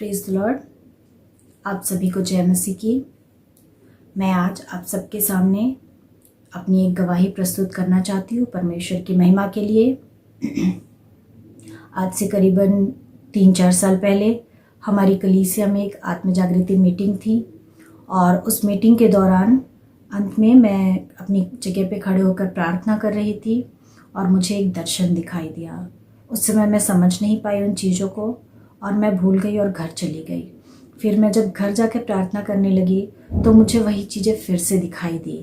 Praise the Lord. आप सभी को जय मसीह की। मैं आज आप सबके सामने अपनी एक गवाही प्रस्तुत करना चाहती हूँ परमेश्वर की महिमा के लिए। आज से करीबन 3-4 साल पहले हमारी कलीसिया में एक आत्म जागृति मीटिंग थी और उस मीटिंग के दौरान अंत में मैं अपनी जगह पे खड़े होकर प्रार्थना कर रही थी और मुझे एक दर्शन दिखाई दिया। उस समय मैं समझ नहीं पाई उन चीज़ों को और मैं भूल गई और घर चली गई। फिर मैं जब घर जाकर प्रार्थना करने लगी तो मुझे वही चीज़ें फिर से दिखाई दी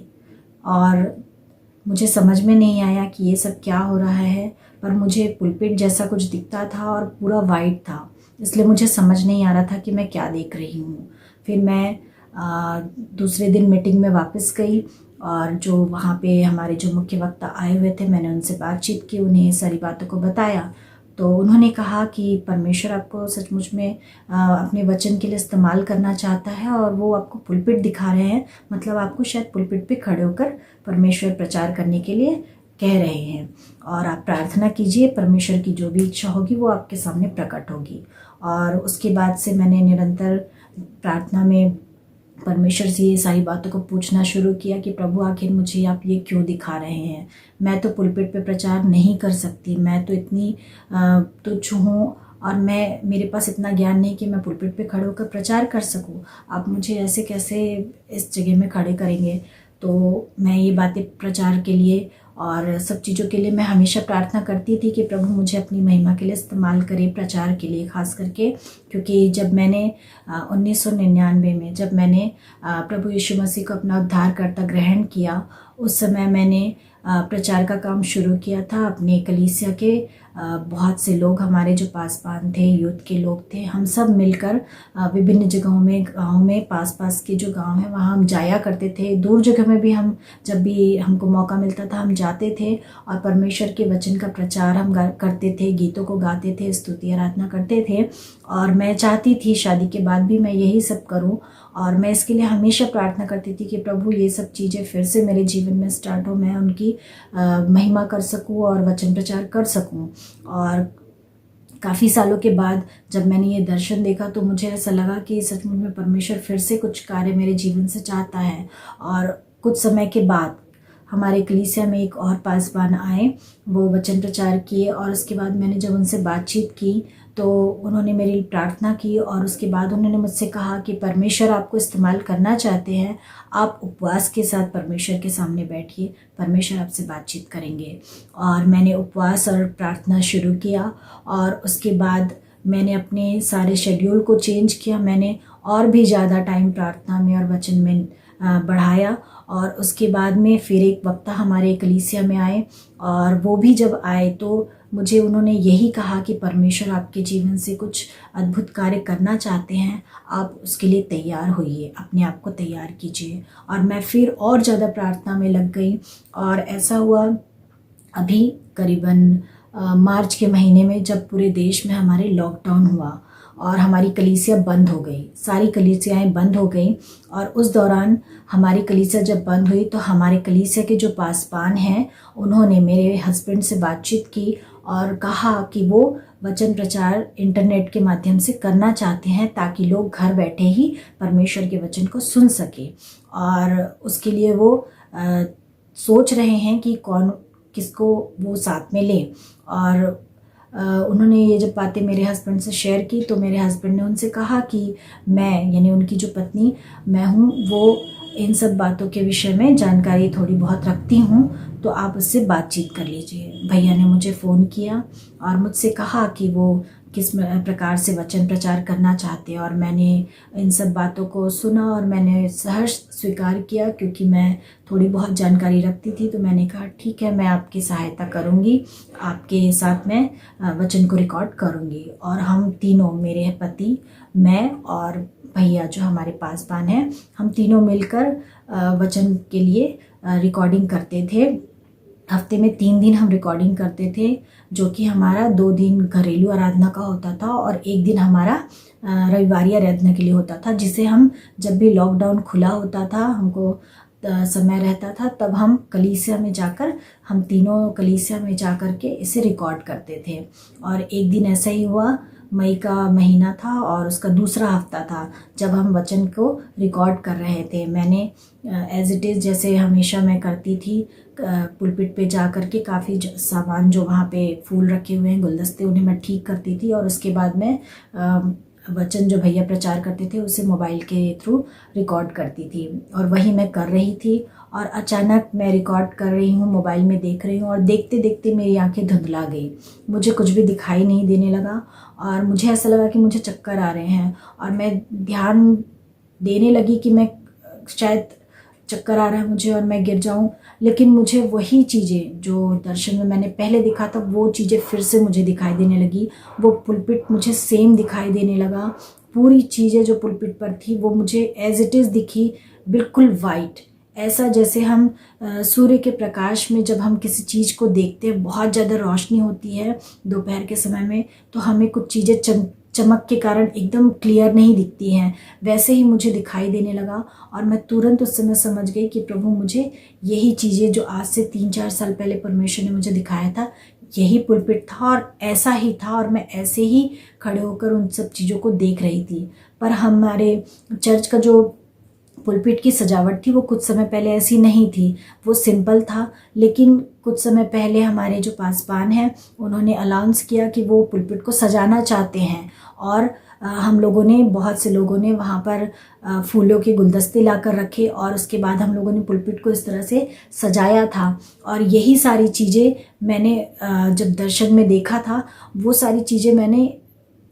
और मुझे समझ में नहीं आया कि ये सब क्या हो रहा है, पर मुझे पुलपिट जैसा कुछ दिखता था और पूरा वाइट था, इसलिए मुझे समझ नहीं आ रहा था कि मैं क्या देख रही हूँ। फिर मैं दूसरे दिन मीटिंग में वापस गई और जो वहाँ पे हमारे जो मुख्य वक्ता आए हुए थे, मैंने उनसे बातचीत की, उन्हें सारी बातों को बताया। तो उन्होंने कहा कि परमेश्वर आपको सचमुच में अपने वचन के लिए इस्तेमाल करना चाहता है और वो आपको पुलपिट दिखा रहे हैं, मतलब आपको शायद पुलपिट पे खड़े होकर परमेश्वर प्रचार करने के लिए कह रहे हैं और आप प्रार्थना कीजिए, परमेश्वर की जो भी इच्छा होगी वो आपके सामने प्रकट होगी। और उसके बाद से मैंने निरंतर प्रार्थना में परमेश्वर से ये सारी बातों को पूछना शुरू किया कि प्रभु आखिर मुझे आप ये क्यों दिखा रहे हैं। मैं तो पुलपिट पे प्रचार नहीं कर सकती, मैं तो इतनी तुच्छ हूँ और मेरे पास इतना ज्ञान नहीं कि मैं पुलपिट पे खड़े होकर प्रचार कर सकूँ। आप मुझे ऐसे कैसे इस जगह में खड़े करेंगे। तो मैं ये बातें प्रचार के लिए और सब चीज़ों के लिए मैं हमेशा प्रार्थना करती थी कि प्रभु मुझे अपनी महिमा के लिए इस्तेमाल करे, प्रचार के लिए खास करके। क्योंकि जब मैंने 1999 में जब मैंने प्रभु यीशु मसीह को अपना उद्धारकर्ता ग्रहण किया, उस समय मैंने प्रचार का काम शुरू किया था अपने कलीसिया के बहुत से लोग, हमारे जो पासपान थे, यूथ के लोग थे, हम सब मिलकर विभिन्न जगहों में, गाँव में, पास के जो गांव हैं वहाँ हम जाया करते थे। दूर जगह में भी हम जब भी हमको मौका मिलता था हम जाते थे और परमेश्वर के वचन का प्रचार हम करते थे, गीतों को गाते थे, स्तुति आराधना करते थे। और मैं चाहती थी शादी के बाद भी मैं यही सब करूं और मैं इसके लिए हमेशा प्रार्थना करती थी कि प्रभु ये सब चीज़ें फिर से मेरे जीवन में स्टार्ट हो, मैं उनकी महिमा कर सकूं और वचन प्रचार कर सकूं। और काफ़ी सालों के बाद जब मैंने ये दर्शन देखा तो मुझे ऐसा लगा कि सचमुच में परमेश्वर फिर से कुछ कार्य मेरे जीवन से चाहता है। और कुछ समय के बाद हमारे कलीसिया में एक और पासवान आए, वो वचन प्रचार किए और उसके बाद मैंने जब उनसे बातचीत की तो उन्होंने मेरी प्रार्थना की और उसके बाद उन्होंने मुझसे कहा कि परमेश्वर आपको इस्तेमाल करना चाहते हैं, आप उपवास के साथ परमेश्वर के सामने बैठिए, परमेश्वर आपसे बातचीत करेंगे। और मैंने उपवास और प्रार्थना शुरू किया और उसके बाद मैंने अपने सारे शेड्यूल को चेंज किया, मैंने और भी ज़्यादा टाइम प्रार्थना में और वचन में बढ़ाया। और उसके बाद में फिर एक वक्ता हमारे कलीसिया में आए और वो भी जब आए तो मुझे उन्होंने यही कहा कि परमेश्वर आपके जीवन से कुछ अद्भुत कार्य करना चाहते हैं, आप उसके लिए तैयार होइए, अपने आप को तैयार कीजिए। और मैं फिर और ज़्यादा प्रार्थना में लग गई और ऐसा हुआ अभी करीबन मार्च के महीने में जब पूरे देश में हमारे लॉकडाउन हुआ और हमारी कलीसिया बंद हो गई, सारी कलीसियाएं बंद हो गई। और उस दौरान हमारी कलीसिया जब बंद हुई तो हमारे कलीसिया के जो पासपान हैं उन्होंने मेरे हस्बैंड से बातचीत की और कहा कि वो वचन प्रचार इंटरनेट के माध्यम से करना चाहते हैं ताकि लोग घर बैठे ही परमेश्वर के वचन को सुन सके। और उसके लिए वो सोच रहे हैं कि कौन किसको वो साथ में ले। और उन्होंने ये जब बातें मेरे हस्बैंड से शेयर की तो मेरे हस्बैंड ने उनसे कहा कि मैं, यानी उनकी जो पत्नी मैं हूँ, वो इन सब बातों के विषय में जानकारी थोड़ी बहुत रखती हूँ, तो आप उससे बातचीत कर लीजिए। भैया ने मुझे फ़ोन किया और मुझसे कहा कि वो किस प्रकार से वचन प्रचार करना चाहते हैं और मैंने इन सब बातों को सुना और मैंने सहर्ष स्वीकार किया, क्योंकि मैं थोड़ी बहुत जानकारी रखती थी। तो मैंने कहा ठीक है, मैं आपकी सहायता करूंगी, आपके साथ मैं वचन को रिकॉर्ड करूंगी। और हम तीनों, मेरे पति, मैं और भैया जो हमारे पासपान हैं, हम तीनों मिलकर वचन के लिए रिकॉर्डिंग करते थे। हफ्ते में 3 दिन हम रिकॉर्डिंग करते थे, जो कि हमारा 2 दिन घरेलू आराधना का होता था और 1 दिन हमारा रविवारी आराधना के लिए होता था, जिसे हम जब भी लॉकडाउन खुला होता था, हमको समय रहता था, तब हम कलीसिया में जाकर, हम तीनों कलीसिया में जाकर के इसे रिकॉर्ड करते थे। और एक दिन ऐसा ही हुआ, मई का महीना था और उसका दूसरा हफ्ता था जब हम वचन को रिकॉर्ड कर रहे थे। मैंने एज इट इज़ जैसे हमेशा मैं करती थी, पुलपिट पे जा कर के काफ़ी सामान जो वहाँ पे फूल रखे हुए हैं, गुलदस्ते, उन्हें मैं ठीक करती थी और उसके बाद मैं वचन जो भैया प्रचार करते थे उसे मोबाइल के थ्रू रिकॉर्ड करती थी। और वही मैं कर रही थी और अचानक मैं रिकॉर्ड कर रही हूँ, मोबाइल में देख रही हूँ और देखते देखते मेरी आंखें धुंधला गई। मुझे कुछ भी दिखाई नहीं देने लगा और मुझे ऐसा लगा कि मुझे चक्कर आ रहे हैं और मैं ध्यान देने लगी कि मैं शायद चक्कर आ रहा है मुझे और मैं गिर जाऊं। लेकिन मुझे वही चीज़ें जो दर्शन में मैंने पहले देखा था वो चीज़ें फिर से मुझे दिखाई देने लगी। वो पुलपिट मुझे सेम दिखाई देने लगा। पूरी चीज़ें जो पुलपिट पर थी वो मुझे एज इट इज़ दिखी, बिल्कुल वाइट, ऐसा जैसे हम सूर्य के प्रकाश में जब हम किसी चीज़ को देखते हैं, बहुत ज़्यादा रोशनी होती है दोपहर के समय में, तो हमें कुछ चीज़ें चमक के कारण एकदम क्लियर नहीं दिखती हैं, वैसे ही मुझे दिखाई देने लगा। और मैं तुरंत उस समय समझ गई कि प्रभु मुझे यही चीज़ें जो आज से 3-4 साल पहले परमेश्वर ने मुझे दिखाया था, यही पुलपिट था और ऐसा ही था और मैं ऐसे ही खड़े होकर उन सब चीज़ों को देख रही थी। पर हमारे चर्च का जो पुलपिट की सजावट थी वो कुछ समय पहले ऐसी नहीं थी, वो सिंपल था। लेकिन कुछ समय पहले हमारे जो पासबान हैं उन्होंने अनाउंस किया कि वो पुलपिट को सजाना चाहते हैं और हम लोगों ने, बहुत से लोगों ने वहाँ पर फूलों के गुलदस्ते लाकर रखे और उसके बाद हम लोगों ने पुलपिट को इस तरह से सजाया था। और यही सारी चीज़ें मैंने जब दर्शन में देखा था, वो सारी चीज़ें मैंने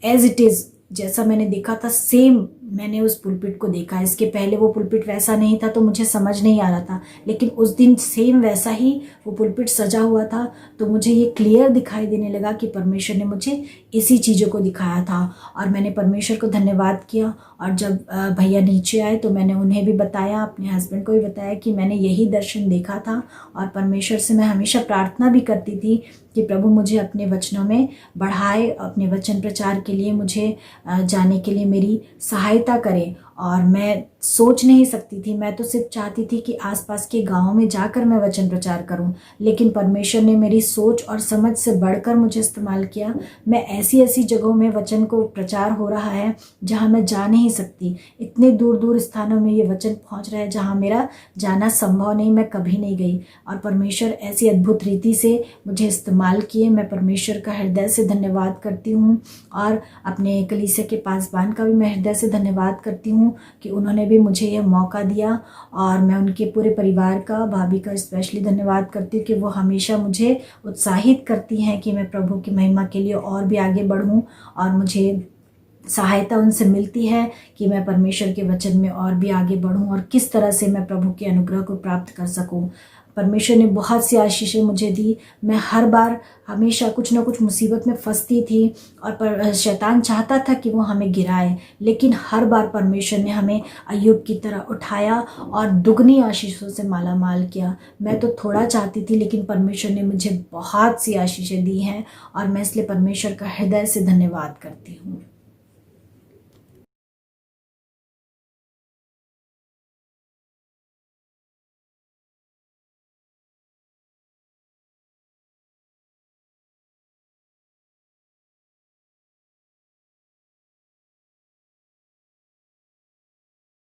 एज इट इज़ जैसा मैंने देखा था सेम मैंने उस पुलपिट को देखा। इसके पहले वो पुलपिट वैसा नहीं था तो मुझे समझ नहीं आ रहा था, लेकिन उस दिन सेम वैसा ही वो पुलपिट सजा हुआ था। तो मुझे ये क्लियर दिखाई देने लगा कि परमेश्वर ने मुझे इसी चीज़ों को दिखाया था और मैंने परमेश्वर को धन्यवाद किया। और जब भैया नीचे आए तो मैंने उन्हें भी बताया, अपने हस्बैंड को भी बताया कि मैंने यही दर्शन देखा था। और परमेश्वर से मैं हमेशा प्रार्थना भी करती थी कि प्रभु मुझे अपने वचनों में बढ़ाए, अपने वचन प्रचार के लिए मुझे जाने के लिए मेरी सहायता करें। और मैं सोच नहीं सकती थी, मैं तो सिर्फ चाहती थी कि आसपास के गाँव में जाकर मैं वचन प्रचार करूं, लेकिन परमेश्वर ने मेरी सोच और समझ से बढ़कर मुझे इस्तेमाल किया। मैं ऐसी ऐसी जगहों में वचन को प्रचार हो रहा है जहां मैं जा नहीं सकती, इतने दूर दूर स्थानों में ये वचन पहुंच रहा है जहां मेरा जाना संभव नहीं, मैं कभी नहीं गई। और परमेश्वर ऐसी अद्भुत रीति से मुझे इस्तेमाल किए। मैं परमेश्वर का हृदय से धन्यवाद करती हूँ और अपने कलीसिया के पासबान का भी मैं हृदय से धन्यवाद करती हूँ कि उन्होंने भी मुझे यह मौका दिया। और मैं उनके पूरे परिवार का, भाभी का स्पेशली धन्यवाद करती हूँ कि वो हमेशा मुझे उत्साहित करती हैं कि मैं प्रभु की महिमा के लिए और भी आगे बढ़ूँ और मुझे सहायता उनसे मिलती है कि मैं परमेश्वर के वचन में और भी आगे बढ़ूं और किस तरह से मैं प्रभु के अनुग्रह को प्राप्त कर सकूं। परमेश्वर ने बहुत सी आशीषें मुझे दी। मैं हर बार हमेशा कुछ ना कुछ मुसीबत में फंसती थी और शैतान चाहता था कि वो हमें गिराए, लेकिन हर बार परमेश्वर ने हमें अय्यूब की तरह उठाया और दुगनी आशीषों से माला माल किया। मैं तो थोड़ा चाहती थी, लेकिन परमेश्वर ने मुझे बहुत सी आशीषें दी हैं और मैं इसलिए परमेश्वर का हृदय से धन्यवाद करती हूँ।